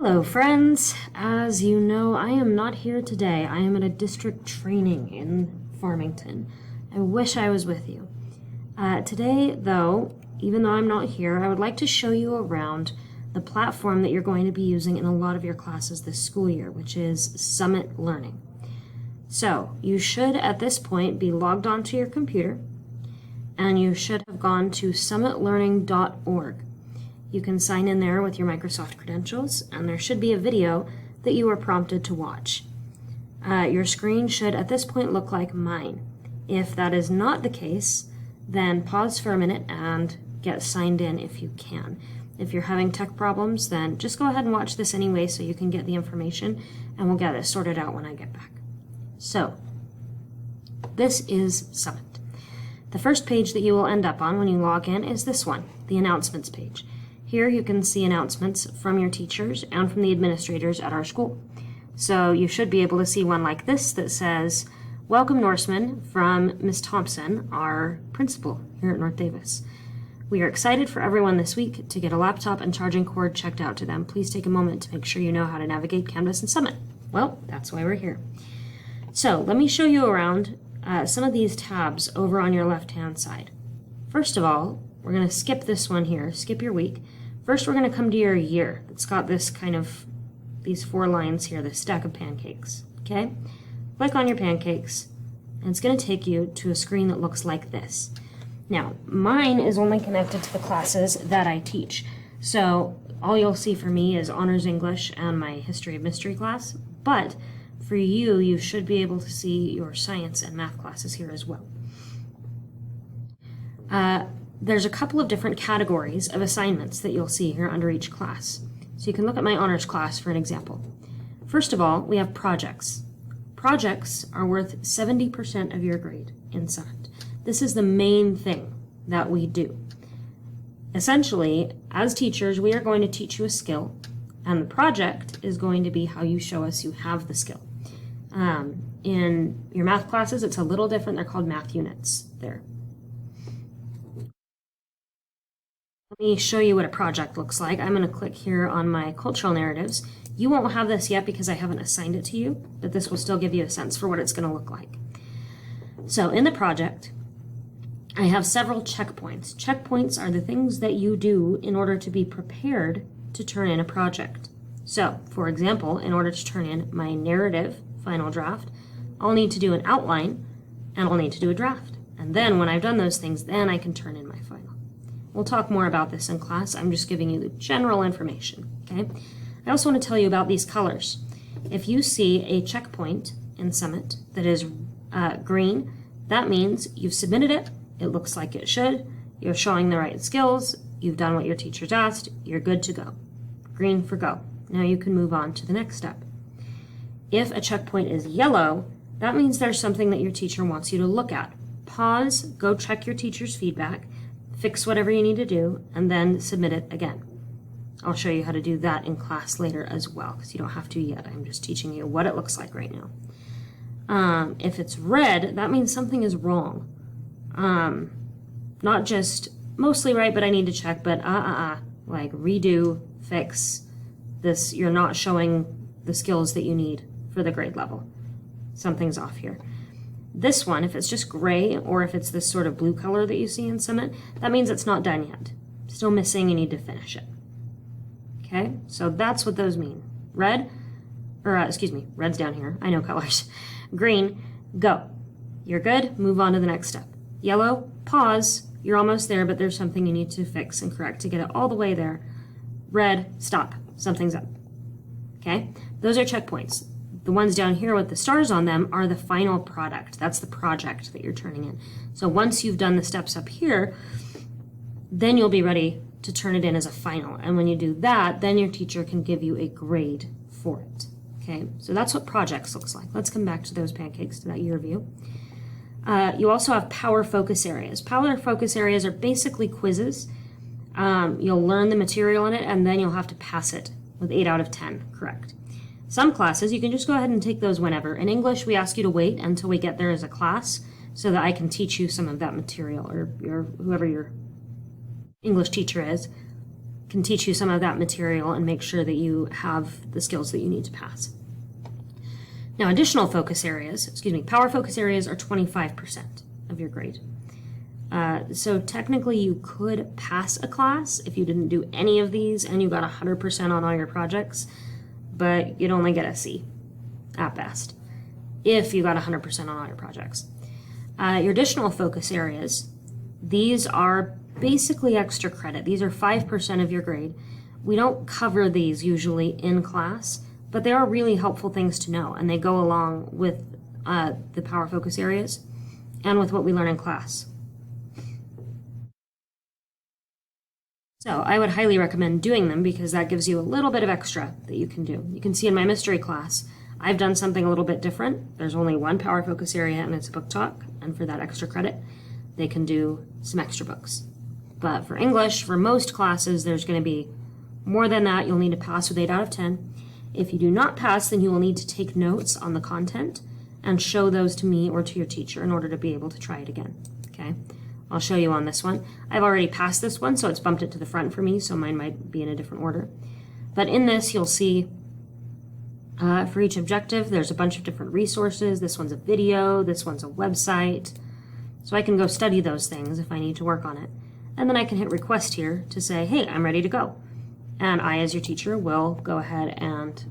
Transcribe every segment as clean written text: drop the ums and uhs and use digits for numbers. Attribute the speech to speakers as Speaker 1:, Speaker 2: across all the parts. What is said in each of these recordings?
Speaker 1: Hello, friends. As you know, I am not here today. I am at a district training in Farmington. I wish I was with you. Today, though, even though I'm not here, I would like to show you around the platform that you're going to be using in a lot of your classes this school year, which is Summit Learning. So, you should at this point be logged onto your computer, and you should have gone to summitlearning.org. You can sign in there with your Microsoft credentials, and there should be a video that you were prompted to watch. Your screen should at this point look like mine. If that is not the case, then pause for a minute and get signed in if you can. If you're having tech problems, then just go ahead and watch this anyway so you can get the information, and we'll get it sorted out when I get back. So, this is Summit. The first page that you will end up on when you log in is this one, the announcements page. Here you can see announcements from your teachers and from the administrators at our school. So you should be able to see one like this that says, "Welcome Norseman," from Ms. Thompson, our principal here at North Davis. "We are excited for everyone this week to get a laptop and charging cord checked out to them. Please take a moment to make sure you know how to navigate Canvas and Summit." Well, that's why we're here. So let me show you around some of these tabs over on your left-hand side. First of all, we're going to skip this one here, skip your week. First, we're going to come to your year. It's got this kind of, these 4 lines here, this stack of pancakes, okay? Click on your pancakes, and it's going to take you to a screen that looks like this. Now, mine is only connected to the classes that I teach. So all you'll see for me is Honors English and my History of Mystery class, but for you, you should be able to see your science and math classes here as well. There's a couple of different categories of assignments that you'll see here under each class. So you can look at my honors class for an example. First of all, we have projects. Projects are worth 70% of your grade in Summit. This is the main thing that we do. Essentially, as teachers, we are going to teach you a skill, and the project is going to be how you show us you have the skill. In your math classes, it's a little different. They're called math units there. Let me show you what a project looks like. I'm going to click here on my cultural narratives. You won't have this yet because I haven't assigned it to you, but this will still give you a sense for what it's going to look like. So in the project, I have several checkpoints. Checkpoints are the things that you do in order to be prepared to turn in a project. So, for example, in order to turn in my narrative final draft, I'll need to do an outline and I'll need to do a draft. And then when I've done those things, then I can turn in my final. We'll talk more about this in class. I'm just giving you the general information, okay? I also want to tell you about these colors. If you see a checkpoint in Summit that is green, that means you've submitted it, it looks like it should, you're showing the right skills, you've done what your teachers asked, you're good to go. Green for go. Now you can move on to the next step. If a checkpoint is yellow, that means there's something that your teacher wants you to look at. Pause, go check your teacher's feedback, fix whatever you need to do, and then submit it again. I'll show you how to do that in class later as well, because you don't have to yet. I'm just teaching you what it looks like right now. If it's red, that means something is wrong. Not just mostly right, but I need to check, but like redo, fix this. You're not showing the skills that you need for the grade level. Something's off here. This one, if it's just gray or if it's this sort of blue color that you see in Summit, that means it's not done yet. Still missing, you need to finish it. Okay, so that's what those mean. Red, red's down here. I know colors. Green, go. You're good, move on to the next step. Yellow, pause. You're almost there, but there's something you need to fix and correct to get it all the way there. Red, stop. Something's up. Okay, those are checkpoints. The ones down here with the stars on them are the final product. That's the project that you're turning in. So once you've done the steps up here, then you'll be ready to turn it in as a final. And when you do that, then your teacher can give you a grade for it. Okay, so that's what projects looks like. Let's come back to those pancakes, to that year view. You also have power focus areas. Power focus areas are basically quizzes. You'll learn the material in it, and then you'll have to pass it with 8 out of 10 correct. Some classes, you can just go ahead and take those whenever. In English, we ask you to wait until we get there as a class so that I can teach you some of that material, or whoever your English teacher is. can teach you some of that material and make sure that you have the skills that you need to pass. Now, additional focus areas, power focus areas are 25% of your grade. So technically you could pass a class if you didn't do any of these and you got 100% on all your projects, but you'd only get a C at best if you got 100% on all your projects. Your additional focus areas, these are basically extra credit. These are 5% of your grade. We don't cover these usually in class, but they are really helpful things to know, and they go along with the power focus areas and with what we learn in class. So I would highly recommend doing them because that gives you a little bit of extra that you can do. You can see in my mystery class, I've done something a little bit different. There's only one power focus area and it's a book talk, and for that extra credit, they can do some extra books. But for English, for most classes, there's going to be more than that. You'll need to pass with 8 out of 10. If you do not pass, then you will need to take notes on the content and show those to me or to your teacher in order to be able to try it again, okay? I'll show you on this one. I've already passed this one, so it's bumped it to the front for me, so mine might be in a different order. But in this, you'll see for each objective, there's a bunch of different resources. This one's a video, this one's a website. So I can go study those things if I need to work on it. And then I can hit request here to say, hey, I'm ready to go. And I, as your teacher, will go ahead and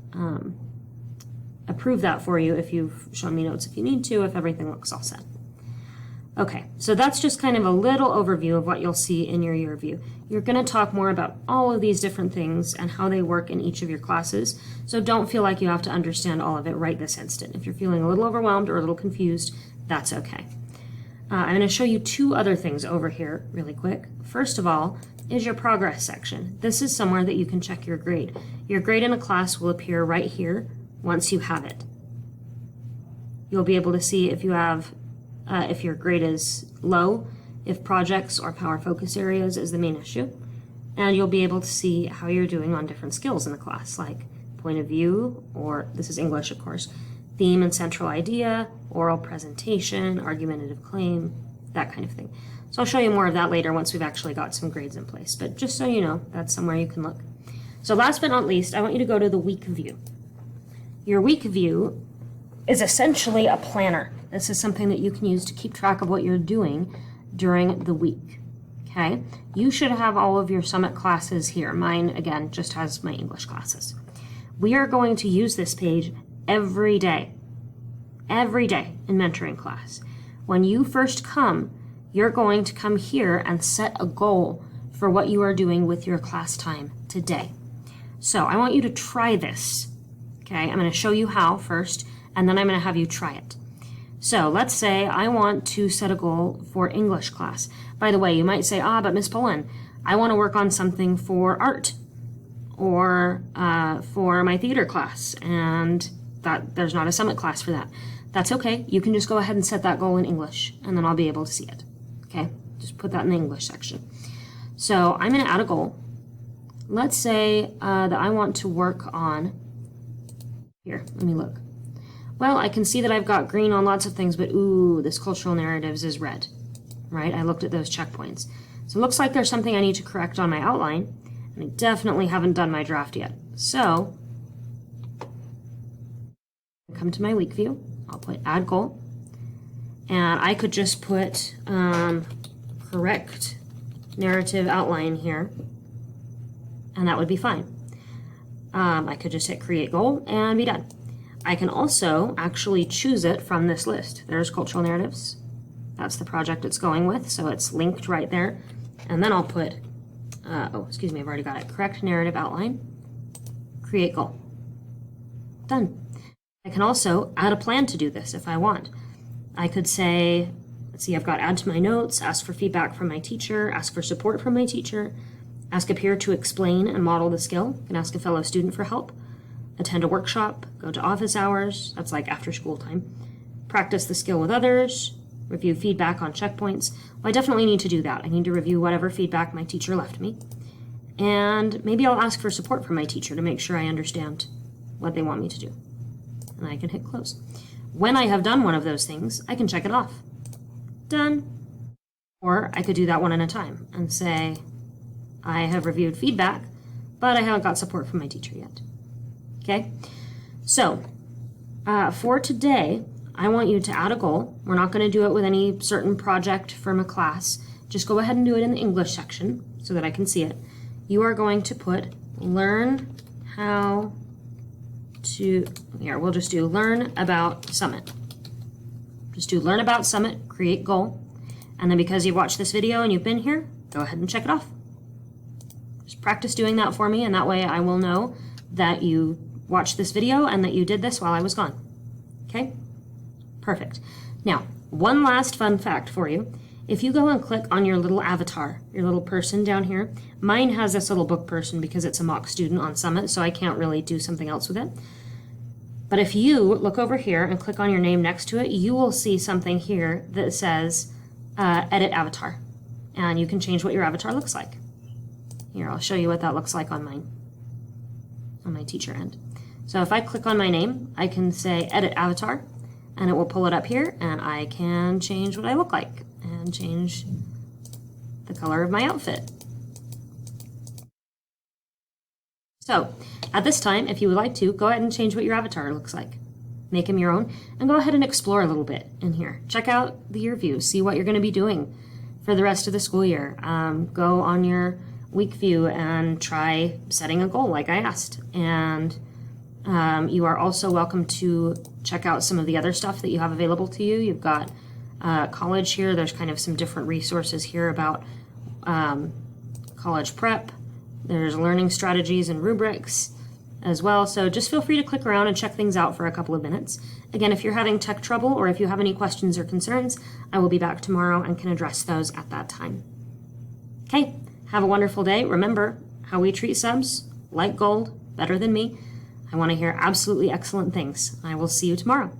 Speaker 1: approve that for you if you've shown me notes if you need to, if everything looks all set. Okay, so that's just kind of a little overview of what you'll see in your year review. You're going to talk more about all of these different things and how they work in each of your classes, so don't feel like you have to understand all of it right this instant. If you're feeling a little overwhelmed or a little confused, that's okay. I'm going to show you 2 other things over here really quick. First of all is your progress section. This is somewhere that you can check your grade. Your grade in a class will appear right here once you have it. You'll be able to see if you have if your grade is low, if projects or power focus areas is the main issue, and you'll be able to see how you're doing on different skills in the class, like point of view, or this is English, of course, theme and central idea, oral presentation, argumentative claim, that kind of thing. So I'll show you more of that later once we've actually got some grades in place, but just so you know, that's somewhere you can look. So last but not least, I want you to go to the week view. Your week view is essentially a planner. This is something that you can use to keep track of what you're doing during the week, okay? You should have all of your summit classes here. Mine, again, just has my English classes. We are going to use this page every day in mentoring class. When you first come, you're going to come here and set a goal for what you are doing with your class time today. So I want you to try this, okay? I'm going to show you how first, and then I'm going to have you try it. So let's say I want to set a goal for English class. By the way, you might say, but Miss Pullen, I want to work on something for art or for my theater class, and that there's not a summit class for that. That's okay. You can just go ahead and set that goal in English, and then I'll be able to see it. Okay, just put that in the English section. So I'm going to add a goal. Let's say that I want to work on, here, let me look. Well, I can see that I've got green on lots of things, but ooh, this cultural narratives is red, right? I looked at those checkpoints. So it looks like there's something I need to correct on my outline, and I definitely haven't done my draft yet. So come to my week view, I'll put add goal, and I could just put correct narrative outline here, and that would be fine. I could just hit create goal and be done. I can also actually choose it from this list. There's cultural narratives. That's the project it's going with, so it's linked right there. And then I'll put, I've already got it. Correct narrative outline, create goal. Done. I can also add a plan to do this if I want. I could say, let's see, I've got add to my notes, ask for feedback from my teacher, ask for support from my teacher, ask a peer to explain and model the skill, can ask a fellow student for help, attend a workshop, go to office hours, that's like after school time, practice the skill with others, review feedback on checkpoints. Well, I definitely need to do that. I need to review whatever feedback my teacher left me. And maybe I'll ask for support from my teacher to make sure I understand what they want me to do. And I can hit close. When I have done one of those things, I can check it off. Done. Or I could do that one at a time and say, I have reviewed feedback. but I haven't got support from my teacher yet. Okay? So, for today, I want you to add a goal. We're not going to do it with any certain project from a class. Just go ahead and do it in the English section so that I can see it. You are going to put learn how to, here, we'll just do learn about Summit. Just do learn about Summit, create goal. And then because you've watched this video and you've been here, go ahead and check it off. Just practice doing that for me, and that way I will know that you watched this video and that you did this while I was gone. Okay? Perfect. Now, one last fun fact for you. If you go and click on your little avatar, your little person down here, mine has this little book person because it's a mock student on Summit, so I can't really do something else with it. But if you look over here and click on your name next to it, you will see something here that says edit avatar. And you can change what your avatar looks like. Here, I'll show you what that looks like on mine, on my teacher end. So if I click on my name, I can say edit avatar, and it will pull it up here, and I can change what I look like and change the color of my outfit. So at this time, if you would like to, go ahead and change what your avatar looks like. Make them your own, and go ahead and explore a little bit in here. Check out the year view, see what you're going to be doing for the rest of the school year. Go on your week view and try setting a goal like I asked. And you are also welcome to check out some of the other stuff that you have available to you. You've got college here. There's kind of some different resources here about college prep. There's learning strategies and rubrics as well. So just feel free to click around and check things out for a couple of minutes. Again, if you're having tech trouble or if you have any questions or concerns, I will be back tomorrow and can address those at that time. Okay, have a wonderful day. Remember, how we treat subs, like gold, better than me. I want to hear absolutely excellent things. I will see you tomorrow.